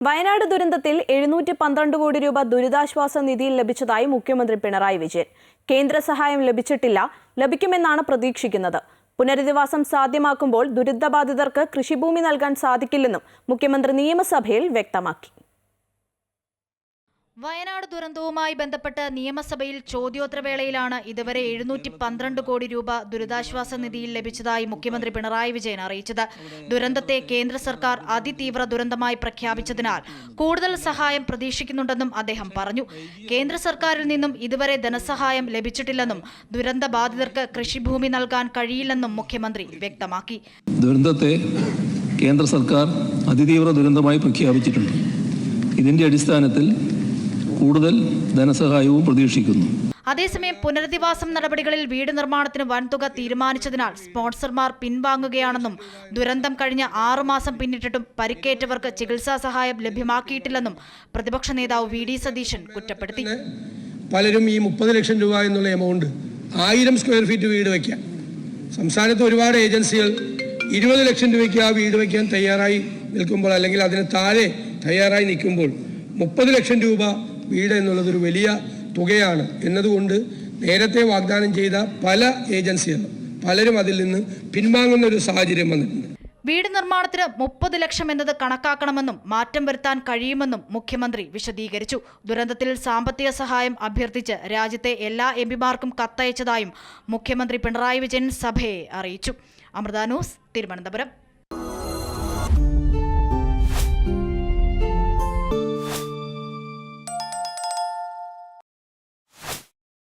വയനാട് ദുരന്തത്തിൽ 712 കോടി രൂപ ദുരിതാശ്വാസ നിധിയിൽ ലഭിച്ചതായി മുഖ്യമന്ത്രി പിണറായി വിജയൻ. കേന്ദ്ര സഹായം ലഭിച്ചിട്ടില്ല, ലഭിക്കുമെന്നാണ് പ്രതീക്ഷിക്കുന്നത്. പുനരധിവാസം സാധ്യമാക്കുമ്പോൾ ദുരിതബാധിതർക്ക് കൃഷിഭൂമി നൽകാൻ സാധിക്കില്ലെന്നും മുഖ്യമന്ത്രി നിയമസഭയിൽ വ്യക്തമാക്കി. വയനാട് ദുരന്തവുമായി ബന്ധപ്പെട്ട് നിയമസഭയിൽ ചോദ്യോത്തരവേളയിലാണ് ഇതുവരെ 712 കോടി രൂപ ദുരിതാശ്വാസ നിധിയിൽ ലഭിച്ചതായി മുഖ്യമന്ത്രി പിണറായി വിജയൻ അറിയിച്ചത്. ദുരന്തത്തെ കേന്ദ്ര സർക്കാർ അതിതീവ്ര ദുരന്തമായി പ്രഖ്യാപിച്ചതിനാൽ കൂടുതൽ സഹായം പ്രതീക്ഷിക്കുന്നുണ്ടെന്നും അദ്ദേഹം പറഞ്ഞു. കേന്ദ്ര സർക്കാരിൽ നിന്നും ഇതുവരെ ധനസഹായം ലഭിച്ചിട്ടില്ലെന്നും ദുരന്ത ബാധിതർക്ക് കൃഷിഭൂമി നൽകാൻ കഴിയില്ലെന്നും മുഖ്യമന്ത്രി വ്യക്തമാക്കി. ദുരന്തത്തെ കേന്ദ്ര സർക്കാർ അതിതീവ്ര ദുരന്തമായി പ്രഖ്യാപിച്ചിട്ടുണ്ട്. ഇതിന്റെ അടിസ്ഥാനത്തിൽ കൂടുതൽ ധനസഹായവും പ്രതീക്ഷിക്കുന്നു. അതേസമയം പുനരധിവാസം നടപടികളിൽ വീട് നിർമ്മാണത്തിന് വൻതുക തീരുമാനിച്ചതിനാൽ സ്പോൺസർമാർ പിൻവാങ്ങുകയാണെന്നും ദുരന്തം കഴിഞ്ഞ 6 മാസം പിന്നിട്ടിട്ടും പരിക്കേറ്റവർക്ക് ചികിത്സാ സഹായം ലഭ്യമാക്കിയിട്ടില്ലെന്നും പ്രതിപക്ഷ നേതാവ് വി.ഡി. സതീശൻ കുറ്റപ്പെടുത്തി. പലരും ഈ 30 ലക്ഷം രൂപ എന്നുള്ള എമൗണ്ട് 1000 സ്ക്വയർ ഫീറ്റ് വീട് വയ്ക്കാൻ, സംസ്ഥാനത്ത് ഒരുപാട് ഏജൻസികൾ 20 ലക്ഷം രൂപയ്ക്ക് ആ വീട് വയ്ക്കാൻ തയ്യാറായി നിൽക്കുമ്പോൾ, അല്ലെങ്കിൽ അതിന് താഴെ തയ്യാറായി നിൽക്കുമ്പോൾ 30 ലക്ഷം രൂപ വീട് എന്നുള്ളതൊരു വലിയ തുകയാണ് എന്നതുകൊണ്ട് നേരത്തെ വാഗ്ദാനം ചെയ്ത പല ഏജൻസികളും പലരും അതിൽ നിന്ന് പിൻവാങ്ങുന്ന ഒരു സാഹചര്യം വന്നിട്ടുണ്ട്. വീട് നിർമ്മാണത്തിന് 30 ലക്ഷം എന്നത് കണക്കാക്കണമെന്നും മാറ്റം വരുത്താൻ കഴിയുമെന്നും മുഖ്യമന്ത്രി വിശദീകരിച്ചു. ദുരന്തത്തിൽ സാമ്പത്തിക സഹായം അഭ്യർത്ഥിച്ച് രാജ്യത്തെ എല്ലാ എംപിമാർക്കും കത്തയച്ചതായും മുഖ്യമന്ത്രി പിണറായി വിജയൻ സഭയെ അറിയിച്ചു. അമൃത ന്യൂസ്, തിരുവനന്തപുരം.